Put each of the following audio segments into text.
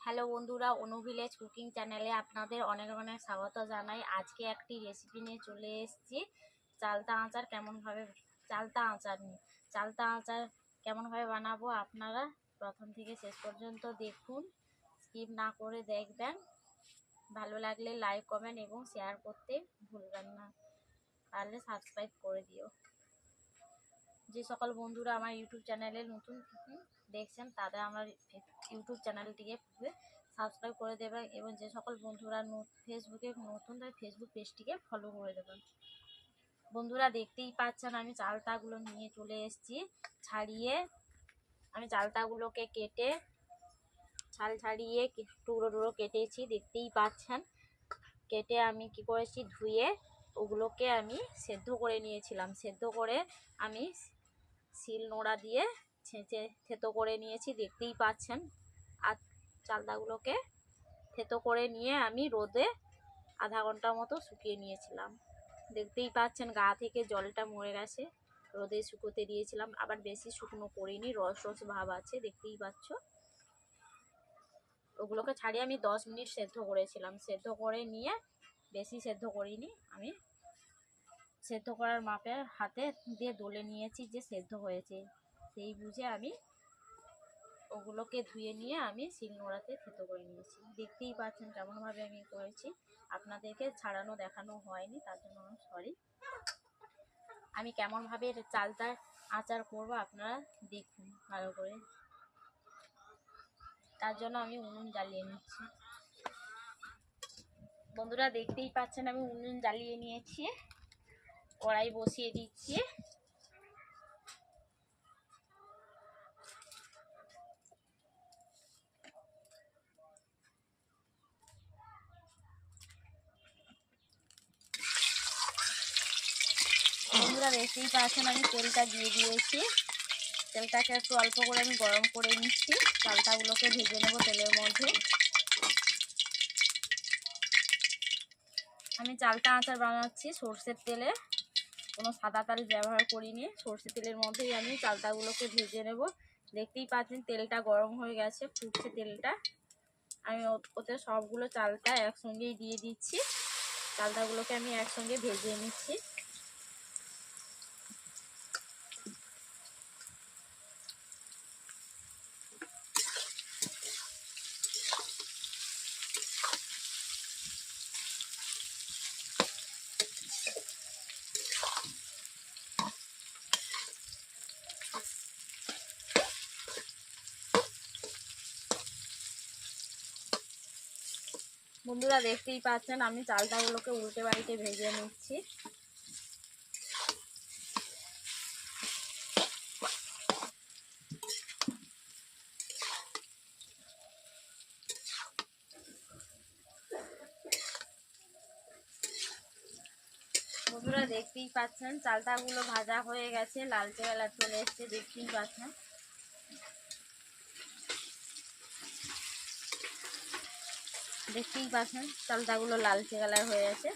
Hello বন্ধুরা, অনু village cooking চ্যানেলে আপনাদের অনেক অনেক স্বাগত জানাই। আজকে একটি রেসিপি নিয়ে চলে এসেছি। চালতা আচার চালতা আচার কেমনভাবে বানাবো আপনারা প্রথম থেকে শেষ পর্যন্ত দেখুন, স্কিপ না করে দেখবেন। ভালো লাগলে লাইক কমেন্ট এবং শেয়ার করতে ভুলবেন না, পারলে সাবস্ক্রাইব করে দিও। যে সকল বন্ধুরা আমার ইউটিউব চ্যানেলে নতুন দেখছেন তারা আমার ইউটিউব চ্যানেলটিকে সাবস্ক্রাইব করে দেবেন, এবং যে সকল বন্ধুরা ফেসবুকে নতুন তাই ফেসবুক পেজটিকে ফলো করে দেবেন। বন্ধুরা দেখতেই পাচ্ছেন আমি চালতাগুলো নিয়ে চলে এসেছি ছাড়িয়ে। আমি চালতাগুলোকে কেটে ছাল ছাড়িয়ে টুকরো টুকরো কেটেছি, দেখতেই পাচ্ছেন। কেটে আমি কি করেছি, ধুয়ে ওগুলোকে আমি সেদ্ধ করে নিয়েছিলাম। সেদ্ধ করে আমি শিল নোড়া দিয়ে ছেঁচে থেতো করে নিয়েছি, দেখতেই পাচ্ছেন। আর চালতাগুলোকে থেতো করে নিয়ে আমি রোদে আধা ঘন্টা মতো শুকিয়ে নিয়েছিলাম। দেখতেই পাচ্ছেন গা থেকে জলটা মরে গেছে, রোদে শুকোতে দিয়েছিলাম। আবার বেশি শুকনো করিনি, রস রস ভাব আছে, দেখতেই পাচ্ছ। ওগুলোকে ছাড়িয়ে আমি 10 মিনিট সেদ্ধ করেছিলাম। সেদ্ধ করে নিয়ে, বেশি সেদ্ধ করিনি, আমি সেদ্ধ করার মাপে হাতে দিয়ে দলে নিয়েছি যে সেদ্ধ হয়েছে, সেই বুঝে আমি ওগুলোকে ধুয়ে নিয়ে আমি শিলনোড়াতে থেতো করে নিয়েছি। দেখতেই পাচ্ছেন কেমনভাবে আমি করেছি। আপনাদেরকে ছাড়ানো দেখানো হয়নি, তার জন্য আমি সরি। আমি কেমনভাবে চালতার আচার করব আপনারা দেখুন ভালো করে। তার জন্য আমি উনুন জ্বালিয়ে নিচ্ছি। বন্ধুরা দেখতেই পাচ্ছেন আমি উনুন জ্বালিয়ে নিয়েছি, কড়াই বসিয়ে দিচ্ছি। বন্ধুরা দেখতেই পাচ্ছেন আমি তেলটা দিয়ে দিয়েছি। তেলটাকে একটু অল্প করে আমি গরম করে নিচ্ছি। চালতাগুলোকে ভেজে নেব তেলের মধ্যে। আমি চালতা আচার বানাচ্ছি সর্ষের তেলে, কোনো সাদা তেল ব্যবহার করিনি। সর্ষের তেলের মধ্যেই আমি চালতাগুলোকে ভেজে নেব। দেখতেই পাচ্ছেন তেলটা গরম হয়ে গেছে, ফুটছে তেলটা। আমি ওতে সবগুলো চালতা একসঙ্গেই দিয়ে দিচ্ছি। চালতাগুলোকে আমি একসঙ্গে ভেজে নিচ্ছি। বন্ধুরা দেখতেই পাচ্ছেন আমি চালতাগুলোকে উল্টে পাল্টে ভেজে নিচ্ছি। বন্ধুরা দেখতেই পাচ্ছেন চালতাগুলো ভাজা হয়ে গেছে, লালচে কালার চলে এসছে, দেখতেই পাচ্ছেন। দেখতেই পাচ্ছেন চালতাগুলো লালচে কালার হয়ে আছে।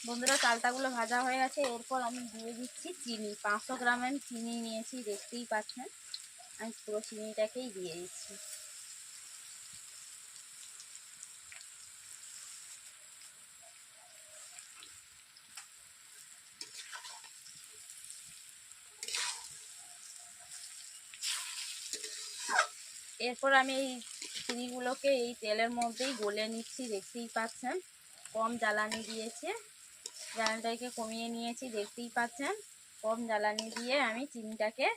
বন্ধুরা চালতাগুলো ভাজা হয়ে গেছে, এরপর আমি দিয়ে দিচ্ছি চিনি। 500 গ্রামের চিনি নিয়েছি, দেখতেই পাচ্ছেন। আমি পুরো চিনিটাকেই দিয়ে দিচ্ছি। এরপর আমি এই চিনিগুলোকে এই তেলের মধ্যেই গলে নিচ্ছি, দেখতেই পাচ্ছেন। কম জ্বালানি দিয়েছে, জ্বালানিটাকে কমিয়ে নিয়েছি, দেখতেই পাচ্ছেন। কম জ্বালানি দিয়ে আমি চিনিটাকে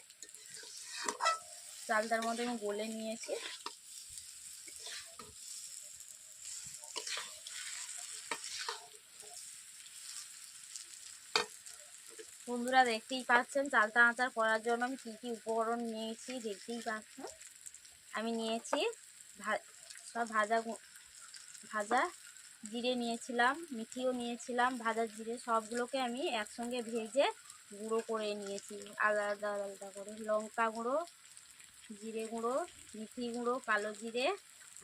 চালতার মধ্যে আমি গলে নিয়েছি। বন্ধুরা দেখতেই পাচ্ছেন চালতা আচার করার জন্য আমি কী কী উপকরণ নিয়েছি, দেখতেই পাচ্ছেন। আমি নিয়েছি সব ভাজা জিরে নিয়েছিলাম, মিঠিও নিয়েছিলাম, ভাজা জিরে, সবগুলোকে আমি একসঙ্গে ভেজে গুঁড়ো করে নিয়েছি আলাদা আলাদা করে। লঙ্কা গুঁড়ো, জিরে গুঁড়ো, মিঠি গুঁড়ো, কালো জিরে,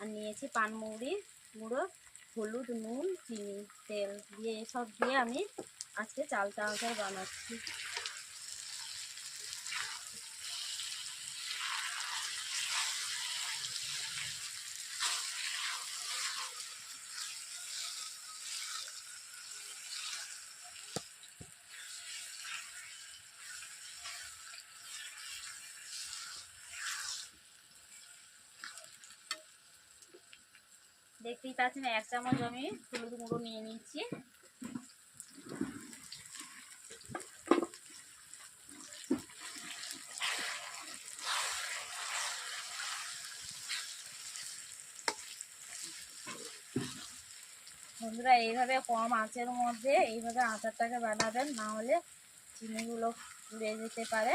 আর নিয়েছি পানমৌরি গুঁড়ো, হলুদ, নুন, চিনি, তেল দিয়ে এসব দিয়ে আমি আজকে চালতা আচার বানাচ্ছি। দেখতেই পাচ্ছেন 1 চামচ আমি হলুদ গুঁড়ো নিয়ে নিচ্ছি। বন্ধুরা এইভাবে কম আঁচের মধ্যে এইভাবে আচারটাকে বানাবেন, না হলে চিনিগুলো পুড়ে যেতে পারে।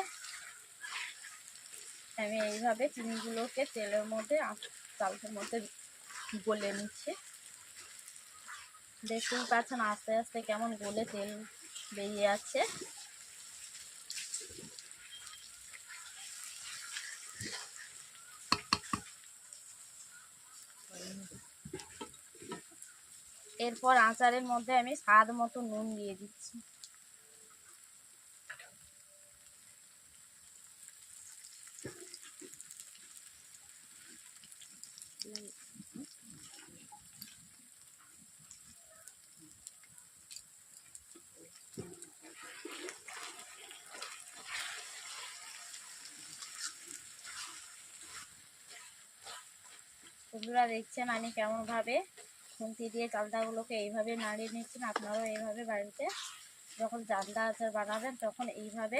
আমি এইভাবে চিনিগুলোকে তেলের মধ্যে চালটার মধ্যে গলে নিচ্ছি। দেখতেই পাচ্ছেন আস্তে আস্তে কেমন গলে তেল বেরিয়ে যাচ্ছে। এরপর আচারের মধ্যে আমি স্বাদ মতো নুন দিয়ে দিচ্ছি। বন্ধুরা দেখছেন আমি কেমন ভাবে খুন্তি দিয়ে চালটাগুলোকে এইভাবে নাড়িয়ে নিচ্ছেন। আপনারাও এইভাবে বাড়িতে যখন চালটা আচার বানাবেন তখন এইভাবে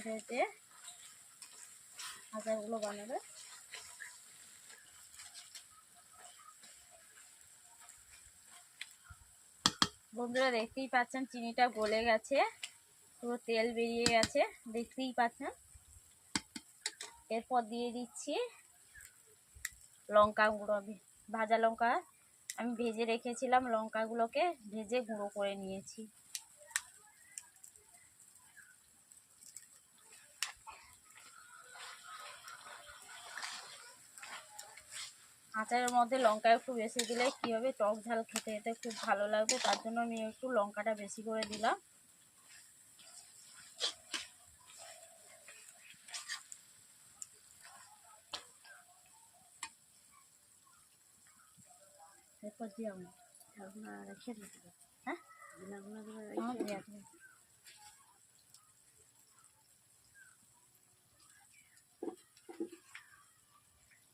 ভেজে আচারগুলো বানাবেন। বন্ধুরা দেখতেই পাচ্ছেন চিনিটা গলে গেছে, পুরো তেল বেরিয়ে গেছে, দেখতেই পাচ্ছেন। এরপর দিয়ে দিচ্ছি লঙ্কা গুঁড়ো। ভাজা লঙ্কা আমি ভেজে রেখেছিলাম, লঙ্কাগুলোকে ভেজে গুঁড়ো করে নিয়েছি। আচারের মধ্যে লঙ্কা একটু বেশি দিলে কী হবে, টক ঝাল খেতে খেতে খুব ভালো লাগবে, তার জন্য আমি একটু লঙ্কাটা বেশি করে দিলাম। এরপর দিয়ে ঢাকনা রেখে দিতে হবে। হ্যাঁ,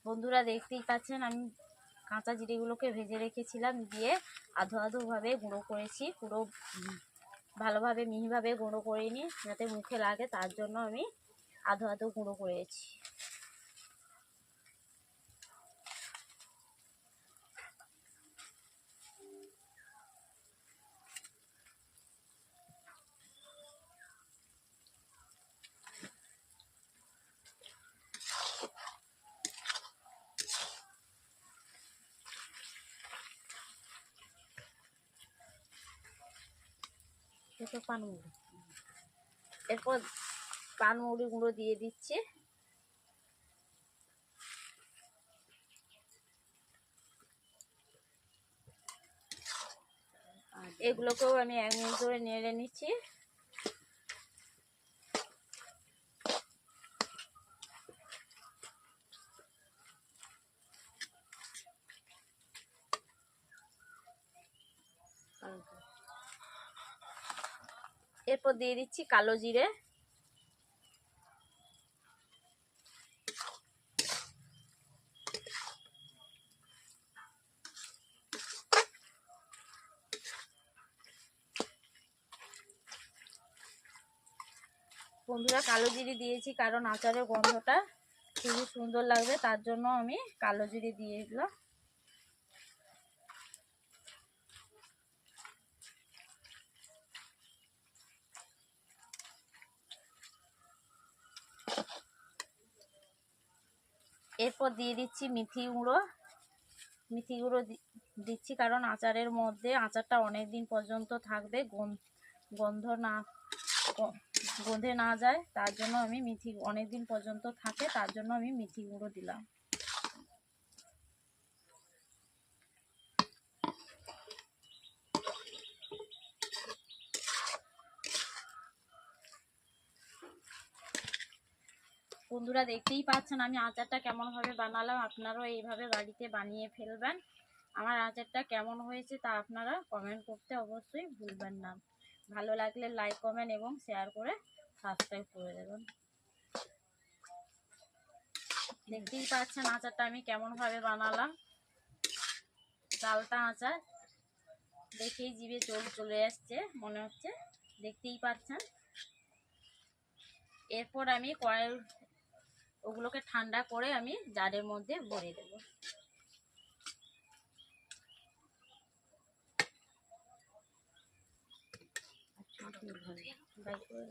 বন্ধুরা দেখতেই পাচ্ছেন আমি কাঁচা জিরেগুলোকে ভেজে রেখেছিলাম, দিয়ে আধো আধোভাবে গুঁড়ো করেছি। পুরো ভালোভাবে মিহিভাবে গুঁড়ো করিনি যাতে মুখে লাগে, তার জন্য আমি আধো আধো গুঁড়ো করেছি। এরপর পানমৌরি গুঁড়ো দিয়ে দিচ্ছি। এগুলোকেও আমি 1 মিনিট ধরে নেড়ে নিচ্ছি। এরপর দিয়ে দিচ্ছি কালো জিরে। বন্ধুরা কালো জিরে দিয়েছি কারণ আচারের গন্ধটা খুবই সুন্দর লাগবে, তার জন্য আমি কালো জিরে দিয়ে দিলাম। এরপর দিয়ে দিচ্ছি মিথি গুঁড়ো। মিথি গুঁড়ো দিচ্ছি কারণ আচারের মধ্যে আচারটা অনেক দিন পর্যন্ত থাকবে, গন্ধে না যায়, তার জন্য আমি অনেক দিন পর্যন্ত থাকে, তার জন্য আমি মিথি গুঁড়ো দিলাম। বন্ধুরা দেখতেই পাচ্ছেন আমি আচারটা কেমনভাবে বানালাম, আপনারাও এইভাবে বাড়িতে বানিয়ে ফেলবেন। আমার আচারটা কেমন হয়েছে তা আপনারা কমেন্ট করতে অবশ্যই ভুলবেন না। ভালো লাগলে লাইক কমেন্ট এবং শেয়ার করে সাবস্ক্রাইব করে দেবেন। দেখতেই পাচ্ছেন আচারটা আমি কেমনভাবে বানালাম, চালতা আচার। দেখেই জিভে চলে আসছে মনে হচ্ছে, দেখতেই পাচ্ছেন। এরপর আমি ওগুলোকে ঠান্ডা করে আমি জারের মধ্যে ভরে দেবো। বাই করে